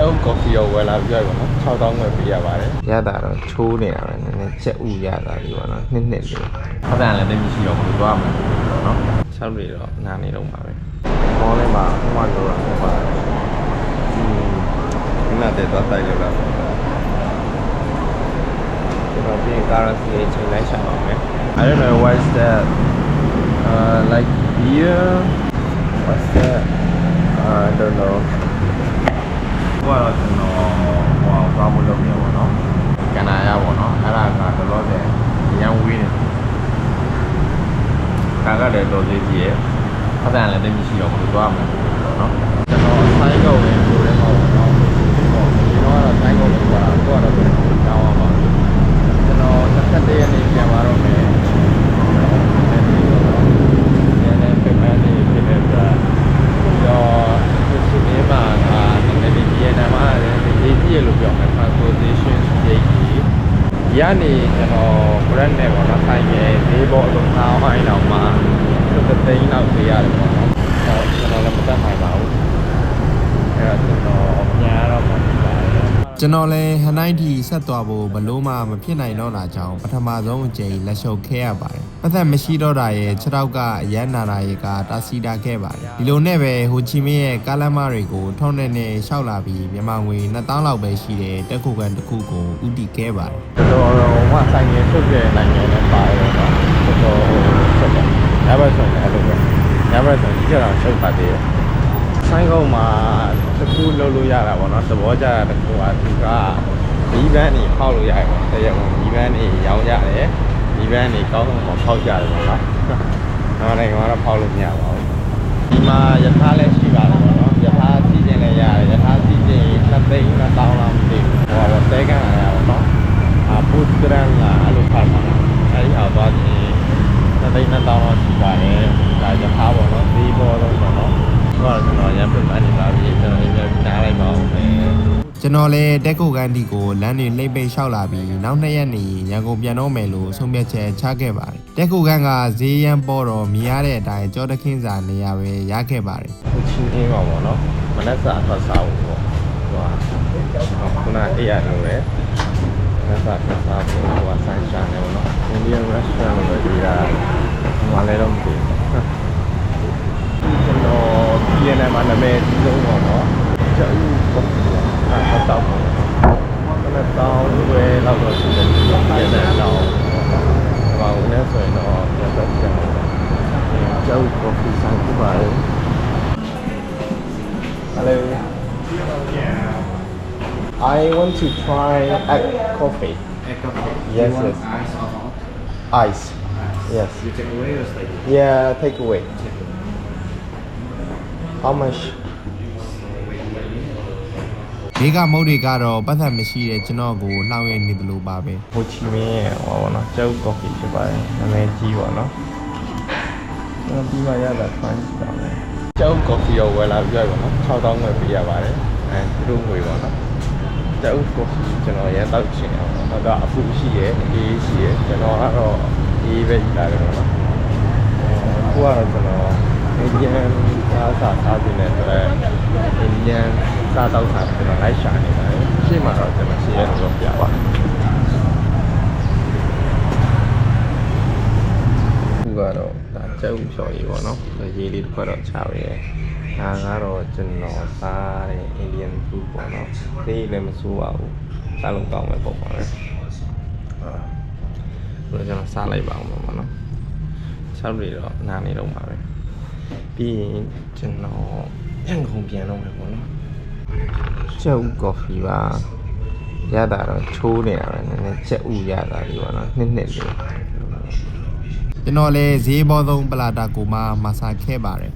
ကျောင်းကော်ဖီရောဝယ်လာပြရပါတော့6000ပဲပေးရပါတယ်ရတာတော့ချိုးနေတာပဲနည်းနည်းချက်ဥရတာဒီပေါ့နော်နှစ်လေးခက်တယ်လည်းတိတ်မရှိတော့ဘူးသွားမှာနော်6တွေတော့နားနေတော့မှာပဲမောင်းလေးမှာဟိုမှာတော့ဟိုမှာဒီနေ့တဲ့တော့တိုက်လို့လာကျွန်တော်ပြင် currency ချိန်လိုက်ရှာပါမယ် I don't know what is that like beer what's that I don't know ဘာလို့ကျွန်တော်ဟိုဘာမလုပ်နေဘောနော်ကနာရဘောနော်အဲ့ဒါကတော့လည်းရန်ဝေးနေကာကလည်းတော်သေးကြီးရဲ့ဖတ်တယ်လည်းတိတ်မရှိတော့ဘူးသွားမှာနော်ကျွန်တော်ဆိုင်ကောက်ဝင်ဆိုတဲ့ဟောနော်ဒီတော့ဆိုင်ကောက်ဝင်သွားတော့တောင်းအောင်ပါကျွန်တော်21ရက်နေ့ပြန်လာတော့မယ်ဒီကနေကျွန်တော် brand နဲ့ပေါ့နော်ဆိုင်ရဲ့ဈေးပေါ်အလုံးသားအိုင်းတော့မှတစ်သိန်းလောက်ပေးရတယ်ပေါ့နော်ကျွန်တော်လည်းမတတ်နိုင်ပါဘူးအဲ့တော့ကျွန်တော်ညာတော့မဖြစ်ပါဘူးကျွန်တော်လည်းဟန်နိုင်တီဆက်သွားဖို့ဘလို့မှမဖြစ်နိုင်တော့တာကြောင့်ပထမဆုံးအကြိမ်လက်ရှုပ်ခဲရပါတယ်ပတ်သက်မရှိတော့တာရဲ့6တော့ကအရန်နာတာရဲ့ကတာစီတာခဲ့ပါတယ်ဒီလိုနဲ့ပဲဟိုချီမင်းရဲ့ကားလမ်းမတွေကိုထောင်းနဲ့ရှောက်လာပြီးမြန်မာငွေ2000လောက်ပဲရှိတယ်တက်ခုကန်တစ်ခုကိုဥတီခဲ့ပါတယ်တော်တော်ဟိုဆိုင်ငယ်ထုတ်တဲ့နိုင်ငံနဲ့ပါတယ်နော်တော်တော်ဆက်တယ်ညဘက်ဆိုရင်အဲ့လိုပဲညဘက်ဆိုရင်ဒီကျတော့ရှုပ်ပါတယ်ဆိုင်ကုန်းမှာတစ်ခုလုပ်လို့ရတာပေါ့နော်သဘောကျတာတစ်ခုကသူကဒီဘန်းနေဖောက်လို့ရတယ်ပေါ့တရားဝင်ဒီဘန်းနေရောင်းရတယ်ဒီဘန်းနေကောင်းဆုံးဖောက်ကြတယ်ပေါ့နော်နောက်နိုင်ငံကတော့ဖောက်လို့မရပါဘူးဒီမှာယထာလည်းရှိပါတယ်ပေါ့နော်ယထာစီးကျင်လည်းရတယ်ယထာစီးကျင်2သိန်း1000လောက်မသိဘူးဟိုတော့တဲကန်လာရပါတော့ပုတ်တရန်လာအဲ့လိုဖတ်ပါအဲဒီအောက်သွားချင်း2သိန်း1000လောက်ရှိပါတယ်ဒါယထာပေါ့နော်ဒီပေါ်တော့ပေါ့နော်တော့ကျွန်တော်ရမ်းပြတ်နေပါပြီကျွန်တော်အရင်နားလိုက်ပါဦးကျွန်တော်လည်းတက်ကိုကန်ဒီကိုလမ်းတွေလှိမ့်ပိတ်လျှောက်လာပြီးနောက်2ရက်နေရန်ကုန်ပြန်တော့မယ်လို့ဆုံးဖြတ်ချက်ချခဲ့ပါတယ်တက်ကိုကန်ကဈေးရန်ပေါ်တော့မြင်ရတဲ့အတိုင်းကြောတခင်းစာနေရာပဲရခဲ့ပါတယ်ခုချင်းအင်းပါပေါ့နော်မနက်စာထွက်စားဖို့ပေါ့ဟိုခုနအေးရတယ်ပဲမနက်စာထွက်စားဖို့ဟိုဆိုင်ရှာနေပေါ့နော် Indian restaurant လို့ပဲဒီကဟိုလည်းတော့မသိဘူးကျွန်တော်ပြည်နယ်မှာနာမည်ကြီးဆုံးပေါ့နော်ကျောင်းကော်ဖီအားတောက်ပေါ့နော်တောင်းဝဲလောက်တော့ရှိတယ်ပြည်နယ်တောင်းဘာလို့လဲဆိုရင်တော့ပြန်တော့ကျောင်းကော်ဖီဆိုင်ပြပါတယ် Hello I want to try egg coffee Egg coffee. Yes, You want yes. ice or hot? Ice Yes You take away or stay? Yeah take away How much ဒီကမုတ်တွေကတော့ပတ်သက်မရှိတဲ့ကျွန်တော်ကိုနှောင်းရနေတယ်လို့ပါပဲဟိုချီမင်းရဲ့ဟောပါတော့ကျောက်ကော်ဖီဖြစ်ပါတယ်နာမည်ကြီးပါတော့ကျွန်တော်ပြီးမှရတာ try တာပဲကျောက်ကော်ဖီရောဝယ်လာပြရပါတော့6000ပဲပေးရပါတယ်အဲသူတို့ငွေပါတော့ကျောက်ကော်ဖီကျွန်တော်ရမ်းတောက်ချင်အောင်တော့တော့အပူရှိရဲ့အေးရှိရဲ့ကျွန်တော်ကတော့အေးပဲလာတယ်ပေါ့နော်အခုကတော့ကျွန်တော်Indian စားပြီးတဲ့အတွက် Indian စားတော့ကျွန်တော်လိုက်ရှာနေပါတယ်ရှေ့မှာတော့ကျွန်တော်ရှေ့ရတော့ပြပါခုကတော့ဒါကျောက်ဖြော်ရည်ပေါ့နော်ရေးလေးတစ်ခွက်တော့ချပါရဲ့ဒါကတော့ကျွန်တော်စားတဲ့ Indian food ပေါ့နော်သေးလည်းမစိုးပါဘူးစားလို့ကောင်းမယ်ပေါ့ပါပဲဆိုတော့ကျွန်တော်စားလိုက်ပါအောင်ပေါ့နော်ဆောက်တွေတော့နားနေတော့မှာပဲပြီးရင်ကျွန်တော်ရန်ကုန်ပြန်တော့မယ်ပေါ့နော်ချက်ဥကော်ဖီပါရတာတော့ချိုးနေတာပဲနည်းနည်းချက်ဥရတာလေးပေါ့နော်နှစ်လေးကျွန်တော်လည်းဈေးဘောဆုံးပလာတာကိုမှမဆာခဲ့ပါတယ်